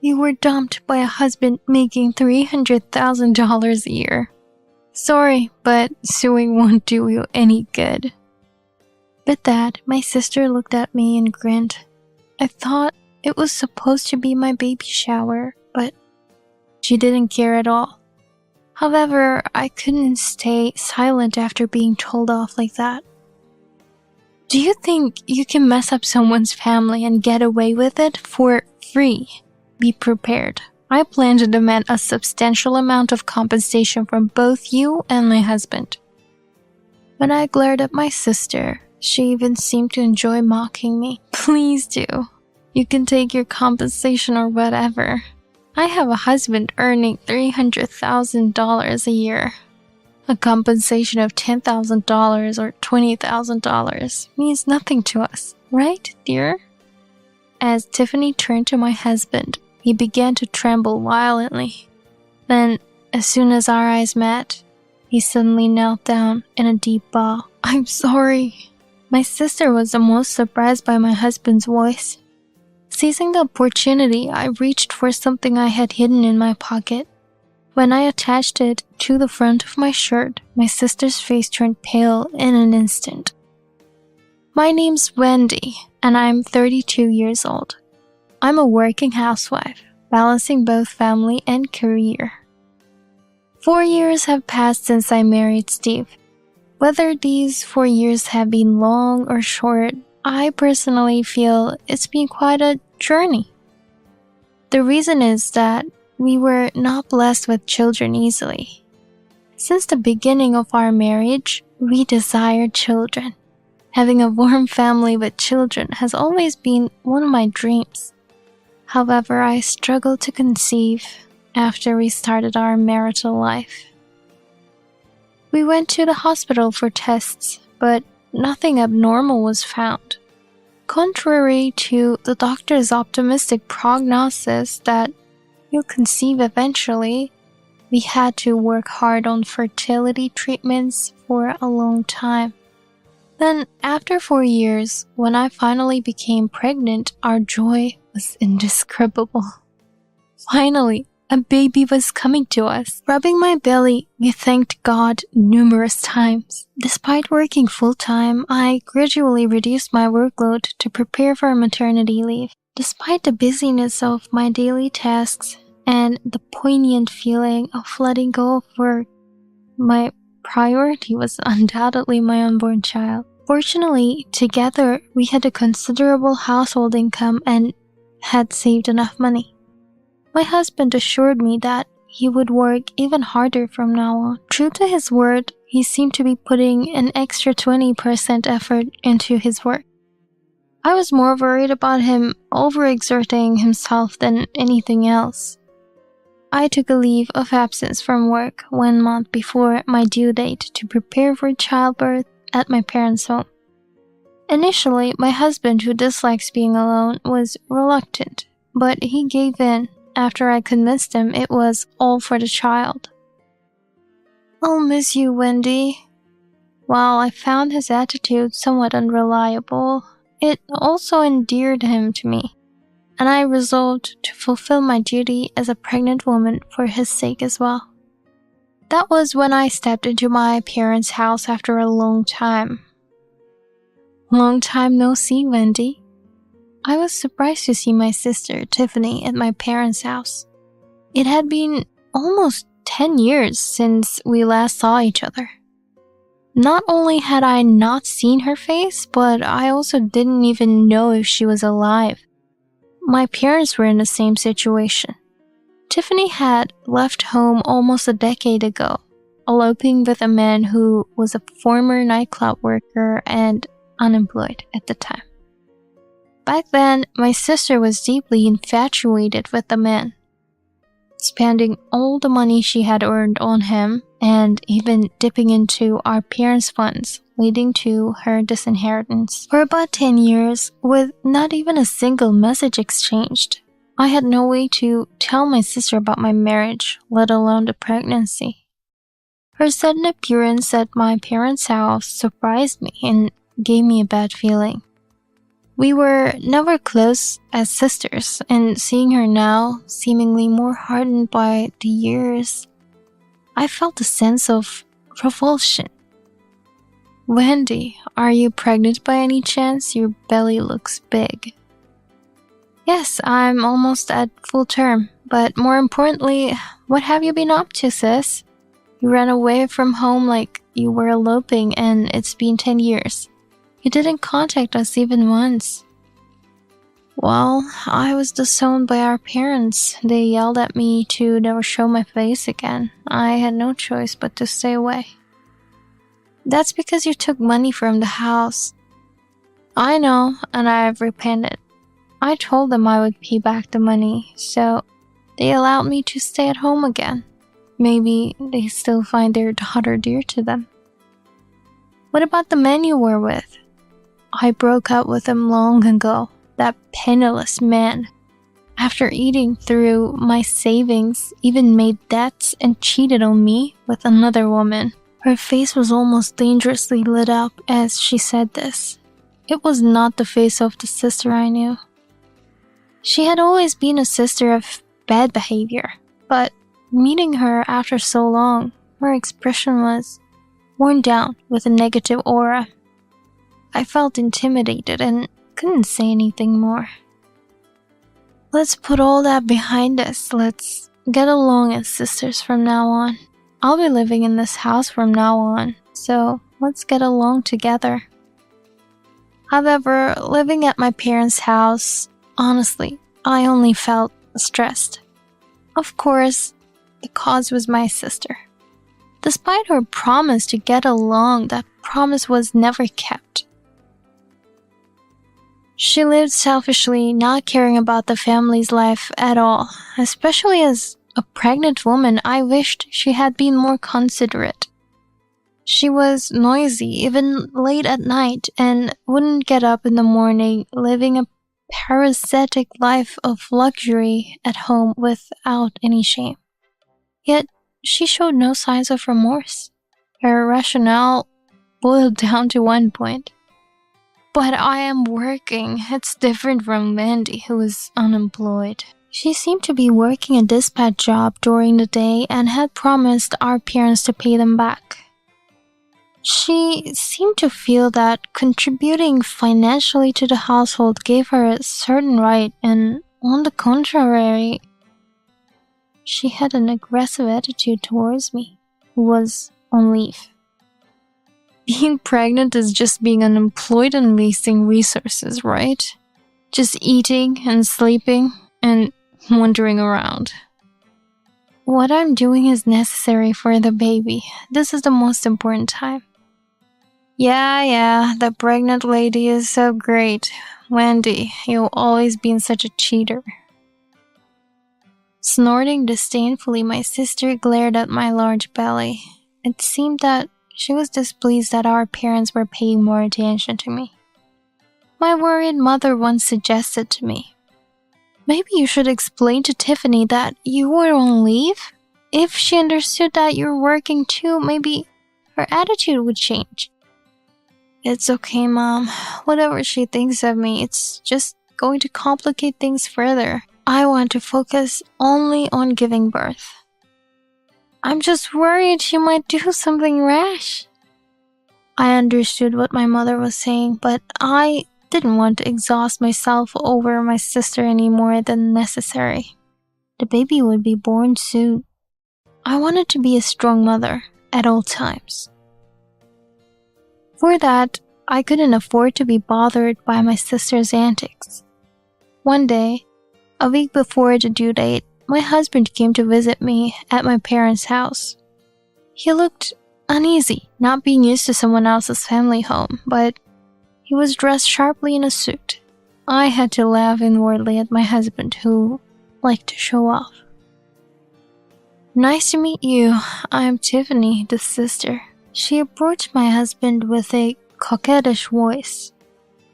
You were dumped by a husband making $300,000 a year. Sorry, but suing won't do you any good." With that, my sister looked at me and grinned. I thought it was supposed to be my baby shower, but she didn't care at all. However, I couldn't stay silent after being told off like that. Do you think you can mess up someone's family and get away with it for free? Be prepared. I plan to demand a substantial amount of compensation from both you and my husband. When I glared at my sister, she even seemed to enjoy mocking me. Please do. You can take your compensation or whatever. I have a husband earning $300,000 a year. A compensation of $10,000 or $20,000 means nothing to us, right, dear? As Tiffany turned to my husband, he began to tremble violently. Then, as soon as our eyes met, he suddenly knelt down in a deep bow. "I'm sorry." My sister was the most surprised by my husband's voice. Seizing the opportunity, I reached for something I had hidden in my pocket. When I attached it to the front of my shirt, my sister's face turned pale in an instant. My name's Wendy, and I'm 32 years old. I'm a working housewife, balancing both family and career. 4 years have passed since I married Steve. Whether these 4 years have been long or short, I personally feel it's been quite a journey. The reason is that we were not blessed with children easily. Since the beginning of our marriage, we desired children. Having a warm family with children has always been one of my dreams. However, I struggled to conceive after we started our marital life. We went to the hospital for tests, but nothing abnormal was found. Contrary to the doctor's optimistic prognosis that you'll conceive eventually, we had to work hard on fertility treatments for a long time. Then, after 4 years, when I finally became pregnant, our joy was indescribable. Finally, a baby was coming to us. Rubbing my belly, we thanked God numerous times. Despite working full-time, I gradually reduced my workload to prepare for maternity leave. Despite the busyness of my daily tasks and the poignant feeling of letting go of work, my priority was undoubtedly my unborn child. Fortunately, together we had a considerable household income and had saved enough money. My husband assured me that he would work even harder from now on. True to his word, he seemed to be putting an extra 20% effort into his work. I was more worried about him overexerting himself than anything else. I took a leave of absence from work 1 month before my due date to prepare for childbirth at my parents' home. Initially, my husband, who dislikes being alone, was reluctant, but he gave in after I convinced him it was all for the child. "I'll miss you, Wendy." While I found his attitude somewhat unreliable, it also endeared him to me, and I resolved to fulfill my duty as a pregnant woman for his sake as well. That was when I stepped into my parents' house after a long time. Long time no see, Wendy. I was surprised to see my sister, Tiffany, at my parents' house. It had been almost 10 years since we last saw each other. Not only had I not seen her face, but I also didn't even know if she was alive. My parents were in the same situation. Tiffany had left home almost a decade ago, eloping with a man who was a former nightclub worker and unemployed at the time. Back then, my sister was deeply infatuated with the man, spending all the money she had earned on him and even dipping into our parents' funds, leading to her disinheritance. For about 10 years, with not even a single message exchanged, I had no way to tell my sister about my marriage, let alone the pregnancy. Her sudden appearance at my parents' house surprised me and gave me a bad feeling. We were never close as sisters, and seeing her now, seemingly more hardened by the years, I felt a sense of revulsion. Wendy, are you pregnant by any chance? Your belly looks big. Yes, I'm almost at full term, but more importantly, what have you been up to, sis? You ran away from home like you were eloping, and it's been 10 years. You didn't contact us even once. Well, I was disowned by our parents. They yelled at me to never show my face again. I had no choice but to stay away. That's because you took money from the house. I know, and I've repented. I told them I would pay back the money, so they allowed me to stay at home again. Maybe they still find their daughter dear to them. What about the man you were with? I broke up with him long ago, that penniless man. After eating through my savings, even made debts and cheated on me with another woman. Her face was almost dangerously lit up as she said this. It was not the face of the sister I knew. She had always been a sister of bad behavior, but meeting her after so long, her expression was worn down with a negative aura. I felt intimidated and couldn't say anything more. Let's put all that behind us. Let's get along as sisters from now on. I'll be living in this house from now on, so let's get along together. However, living at my parents' house, honestly, I only felt stressed. Of course, the cause was my sister. Despite her promise to get along, that promise was never kept. She lived selfishly, not caring about the family's life at all. Especially as a pregnant woman, I wished she had been more considerate. She was noisy, even late at night, and wouldn't get up in the morning, living a parasitic life of luxury at home without any shame. Yet, she showed no signs of remorse. Her rationale boiled down to one point. But I am working. It's different from Mandy, who is unemployed. She seemed to be working a dispatch job during the day and had promised our parents to pay them back. She seemed to feel that contributing financially to the household gave her a certain right, and on the contrary, she had an aggressive attitude towards me, who was on leave. Being pregnant is just being unemployed and wasting resources, right? Just eating and sleeping and wandering around. What I'm doing is necessary for the baby. This is the most important time. Yeah, the pregnant lady is so great. Wendy, you've always been such a cheater. Snorting disdainfully, my sister glared at my large belly. It seemed that she was displeased that our parents were paying more attention to me. My worried mother once suggested to me, maybe you should explain to Tiffany that you were on leave. If she understood that you're working too, maybe her attitude would change. It's okay, Mom. Whatever she thinks of me, it's just going to complicate things further. I want to focus only on giving birth. I'm just worried she might do something rash. I understood what my mother was saying, but I didn't want to exhaust myself over my sister any more than necessary. The baby would be born soon. I wanted to be a strong mother at all times. For that, I couldn't afford to be bothered by my sister's antics. One day, a week before the due date, my husband came to visit me at my parents' house. He looked uneasy, not being used to someone else's family home, but he was dressed sharply in a suit. I had to laugh inwardly at my husband, who liked to show off. Nice to meet you. I'm Tiffany, the sister. She approached my husband with a coquettish voice,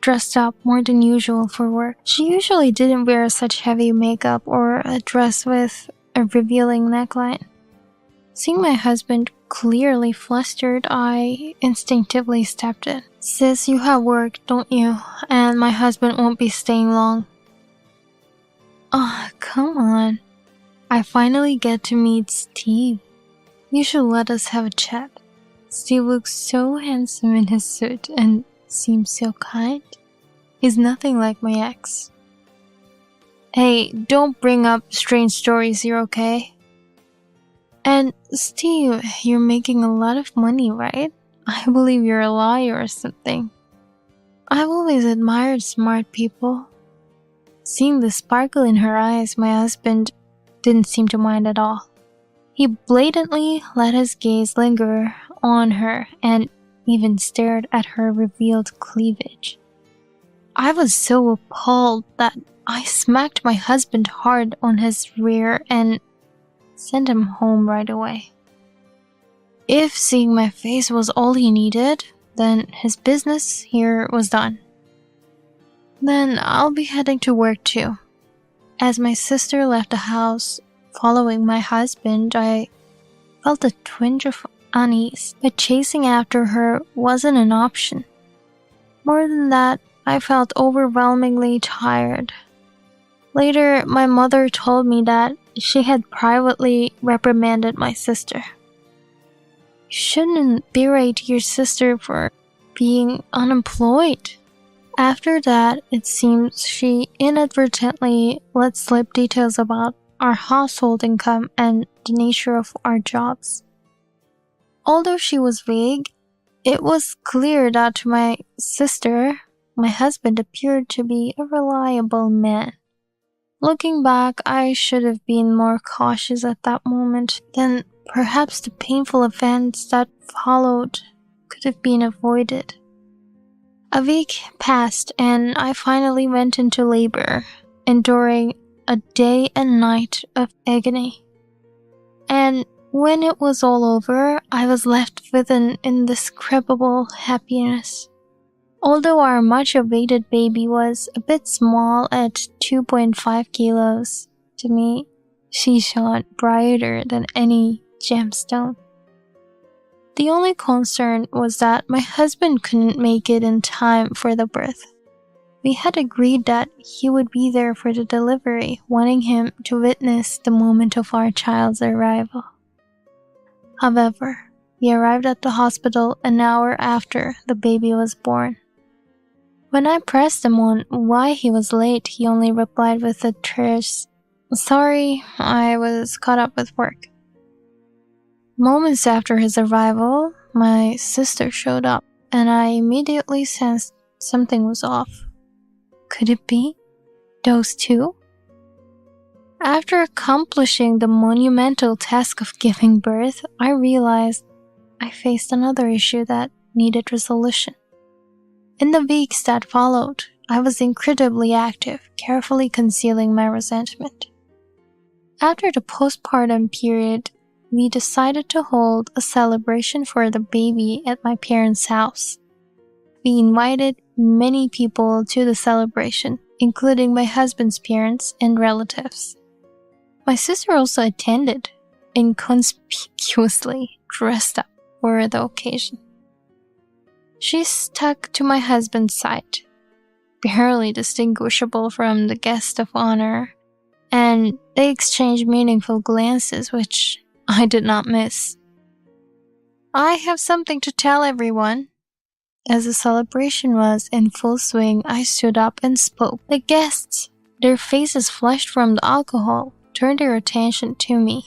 dressed up more than usual for work. She usually didn't wear such heavy makeup or a dress with a revealing neckline. Seeing my husband clearly flustered, I instinctively stepped in. "Sis, you have work, don't you? And my husband won't be staying long." "Oh, come on. I finally get to meet Steve. You should let us have a chat. Steve looks so handsome in his suit and seems so kind. He's nothing like my ex." "Hey, don't bring up strange stories here, okay? And Steve, you're making a lot of money, right? I believe you're a lawyer or something. I've always admired smart people." Seeing the sparkle in her eyes, my husband didn't seem to mind at all. He blatantly let his gaze linger on her and even stared at her revealed cleavage. I was so appalled that I smacked my husband hard on his rear and sent him home right away. If seeing my face was all he needed, then his business here was done. Then I'll be heading to work too. As my sister left the house, following my husband, I felt a twinge of unease, but chasing after her wasn't an option. More than that, I felt overwhelmingly tired. Later, my mother told me that she had privately reprimanded my sister. "You shouldn't berate your sister for being unemployed." After that, it seems she inadvertently let slip details about our household income and the nature of our jobs. Although she was vague, it was clear that to my sister, my husband appeared to be a reliable man. Looking back, I should have been more cautious at that moment. Then perhaps the painful events that followed could have been avoided. A week passed and I finally went into labor, enduring a day and night of agony. And when it was all over, I was left with an indescribable happiness. Although our much-awaited baby was a bit small at 2.5 kilos, to me, she shone brighter than any gemstone. The only concern was that my husband couldn't make it in time for the birth. We had agreed that he would be there for the delivery, wanting him to witness the moment of our child's arrival. However, he arrived at the hospital an hour after the baby was born. When I pressed him on why he was late, he only replied with a terse, "Sorry, I was caught up with work." Moments after his arrival, my sister showed up, and I immediately sensed something was off. Could it be those two? After accomplishing the monumental task of giving birth, I realized I faced another issue that needed resolution. In the weeks that followed, I was incredibly active, carefully concealing my resentment. After the postpartum period, we decided to hold a celebration for the baby at my parents' house. We invited many people to the celebration, including my husband's parents and relatives. My sister also attended, inconspicuously dressed up for the occasion. She stuck to my husband's side, barely distinguishable from the guest of honor, and they exchanged meaningful glances, which I did not miss. "I have something to tell everyone." As the celebration was in full swing, I stood up and spoke. The guests, their faces flushed from the alcohol, turned their attention to me.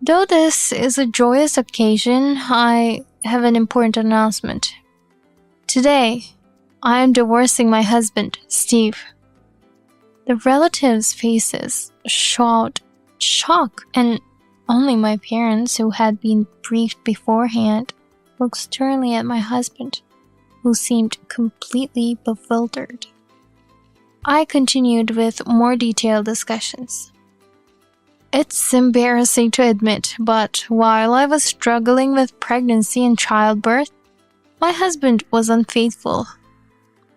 "Though this is a joyous occasion, I have an important announcement. Today, I am divorcing my husband, Steve." The relatives' faces showed shock, and only my parents, who had been briefed beforehand, looked sternly at my husband, who seemed completely bewildered. I continued with more detailed discussions. "It's embarrassing to admit, but while I was struggling with pregnancy and childbirth, my husband was unfaithful.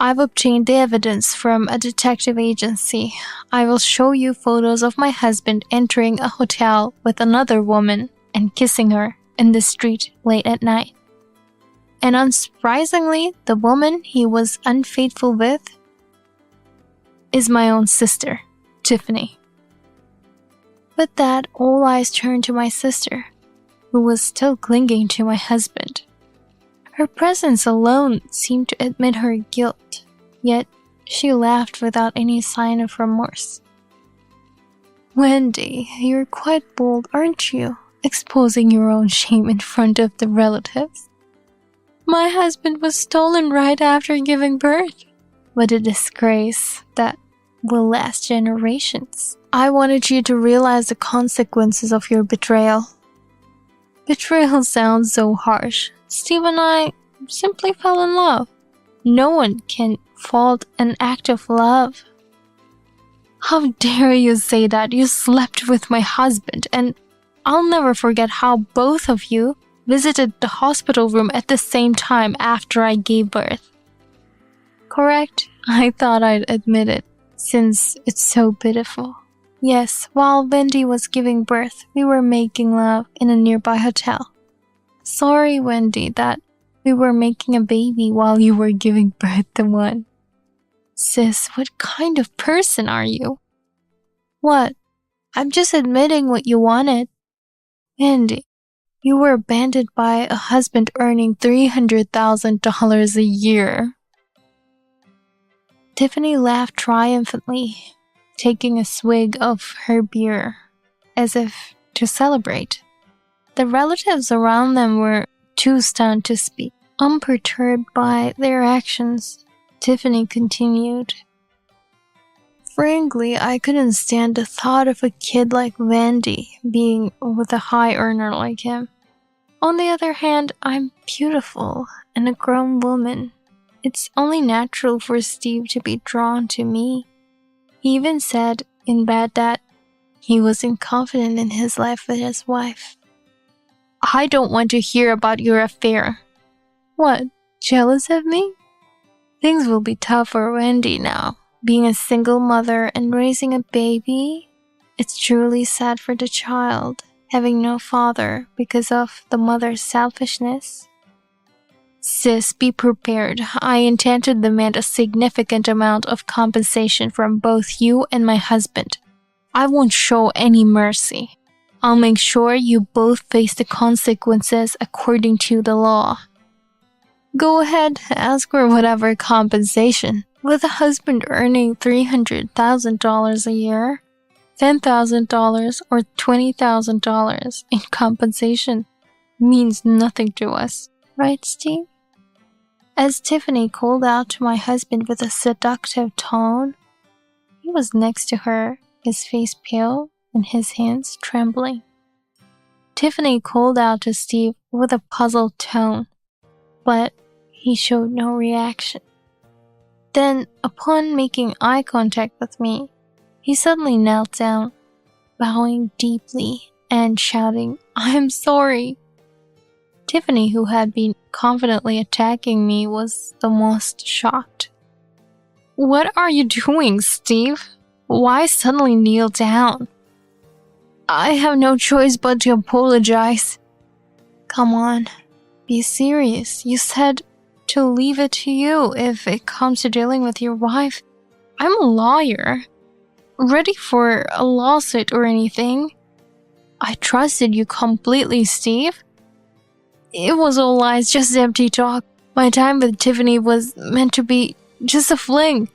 I've obtained the evidence from a detective agency. I will show you photos of my husband entering a hotel with another woman and kissing her in the street late at night. And unsurprisingly, the woman he was unfaithful with is my own sister, Tiffany. With that, all eyes turned to my sister, who was still clinging to my husband. Her presence alone seemed to admit her guilt, yet she laughed without any sign of remorse. "Wendy, you're quite bold, aren't you? Exposing your own shame in front of the relatives. My husband was stolen right after giving birth. What a disgrace that will last generations. I wanted you to realize the consequences of your betrayal." Betrayal sounds so harsh. Steve and I simply fell in love. No one can fault an act of love. How dare you say that? You slept with my husband, and I'll never forget how both of you visited the hospital room at the same time after I gave birth. Correct? I thought I'd admit it, since it's so pitiful. Yes, while Wendy was giving birth, we were making love in a nearby hotel. Sorry, Wendy, that we were making a baby while you were giving birth to one. Sis, what kind of person are you? What? I'm just admitting what you wanted. Wendy, you were abandoned by a husband earning $300,000 a year. Tiffany laughed triumphantly, taking a swig of her beer, as if to celebrate. The relatives around them were too stunned to speak. Unperturbed by their actions, Tiffany continued. Frankly, I couldn't stand the thought of a kid like Wendy being with a high earner like him. On the other hand, I'm beautiful and a grown woman. It's only natural for Steve to be drawn to me. He even said in bed that he wasn't confident in his life with his wife. I don't want to hear about your affair. What, jealous of me? Things will be tough for Wendy now. Being a single mother and raising a baby, it's truly sad for the child, having no father because of the mother's selfishness. Sis, be prepared. I intend to demand a significant amount of compensation from both you and my husband. I won't show any mercy. I'll make sure you both face the consequences according to the law. Go ahead, ask for whatever compensation. With a husband earning $300,000 a year, $10,000 or $20,000 in compensation means nothing to us, right, Steve? As Tiffany called out to my husband with a seductive tone, he was next to her, his face pale and his hands trembling. Tiffany called out to Steve with a puzzled tone, but he showed no reaction. Then, upon making eye contact with me, he suddenly knelt down, bowing deeply and shouting, "I'm sorry." Tiffany, who had been confidently attacking me, was the most shocked. What are you doing, Steve? Why suddenly kneel down? I have no choice but to apologize. Come on, be serious. You said to leave it to you if it comes to dealing with your wife. I'm a lawyer, ready for a lawsuit or anything. I trusted you completely, Steve. It was all lies, just empty talk. My time with Tiffany was meant to be just a fling.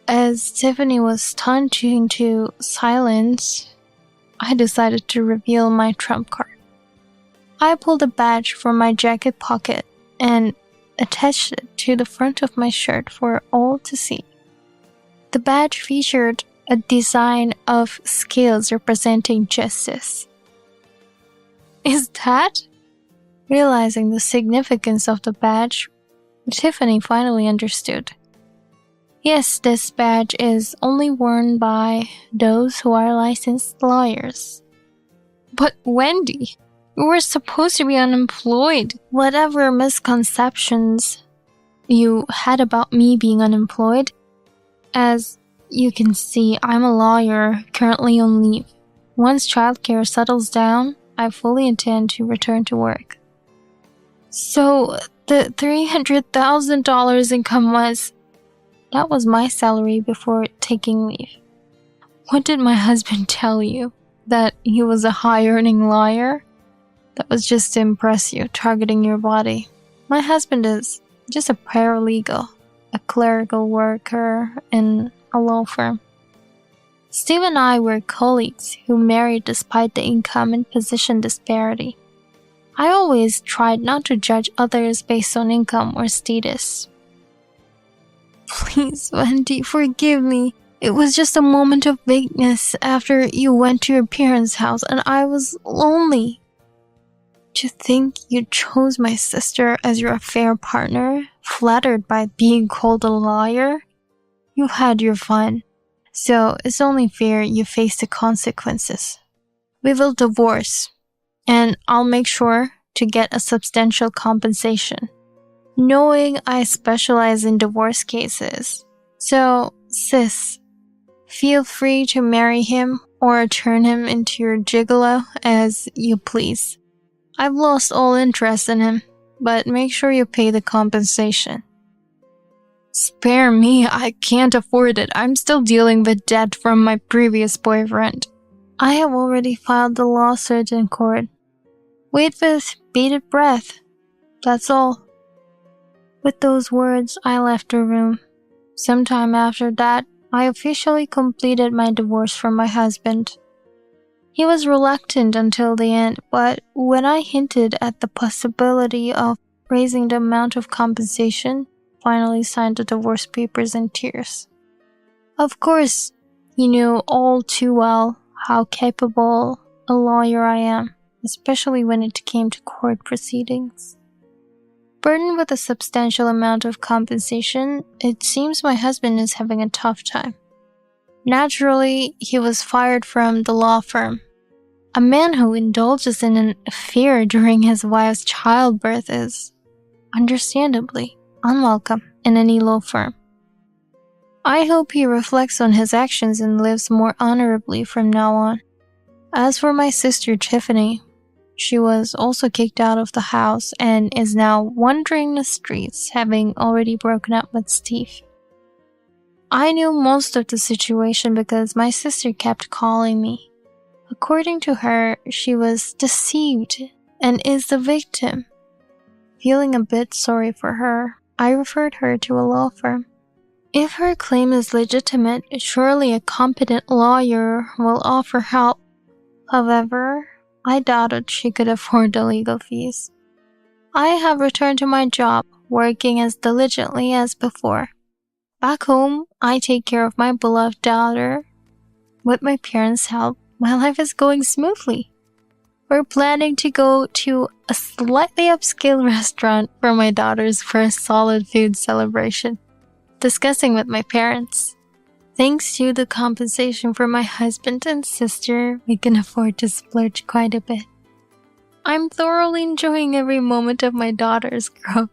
As Tiffany was stunned into silence, I decided to reveal my trump card. I pulled a badge from my jacket pocket and attached it to the front of my shirt for all to see. The badge featured a design of scales representing justice. Is that? Realizing the significance of the badge, Tiffany finally understood. Yes, this badge is only worn by those who are licensed lawyers. But Wendy, you were supposed to be unemployed. Whatever misconceptions you had about me being unemployed. As you can see, I'm a lawyer, currently on leave. Once childcare settles down, I fully intend to return to work. So, the $300,000 income that was my salary before taking leave. What did my husband tell you? That he was a high-earning lawyer? That was just to impress you, targeting your body. My husband is just a paralegal, a clerical worker in a law firm. Steve and I were colleagues who married despite the income and position disparity. I always tried not to judge others based on income or status. Please, Wendy, forgive me. It was just a moment of vagueness after you went to your parents' house and I was lonely. To think you chose my sister as your affair partner, flattered by being called a liar? You had your fun, so it's only fair you face the consequences. We will divorce, and I'll make sure to get a substantial compensation, knowing I specialize in divorce cases. So, sis, feel free to marry him or turn him into your gigolo as you please. I've lost all interest in him, but make sure you pay the compensation. Spare me, I can't afford it. I'm still dealing with debt from my previous boyfriend. I have already filed the lawsuit in court. Wait with bated breath. That's all. With those words, I left the room. Sometime after that, I officially completed my divorce from my husband. He was reluctant until the end, but when I hinted at the possibility of raising the amount of compensation, finally signed the divorce papers in tears. Of course, he knew all too well how capable a lawyer I am, especially when it came to court proceedings. Burdened with a substantial amount of compensation, it seems my husband is having a tough time. Naturally, he was fired from the law firm. A man who indulges in an affair during his wife's childbirth is, understandably, unwelcome in any law firm. I hope he reflects on his actions and lives more honorably from now on. As for my sister Tiffany, she was also kicked out of the house and is now wandering the streets, having already broken up with Steve. I knew most of the situation because my sister kept calling me. According to her, she was deceived and is the victim. Feeling a bit sorry for her, I referred her to a law firm. If her claim is legitimate, surely a competent lawyer will offer help. However, I doubted she could afford the legal fees. I have returned to my job, working as diligently as before. Back home, I take care of my beloved daughter. With my parents' help, my life is going smoothly. We're planning to go to a slightly upscale restaurant for my daughter's first solid food celebration. Discussing with my parents. Thanks to the compensation for my husband and sister, we can afford to splurge quite a bit. I'm thoroughly enjoying every moment of my daughter's growth.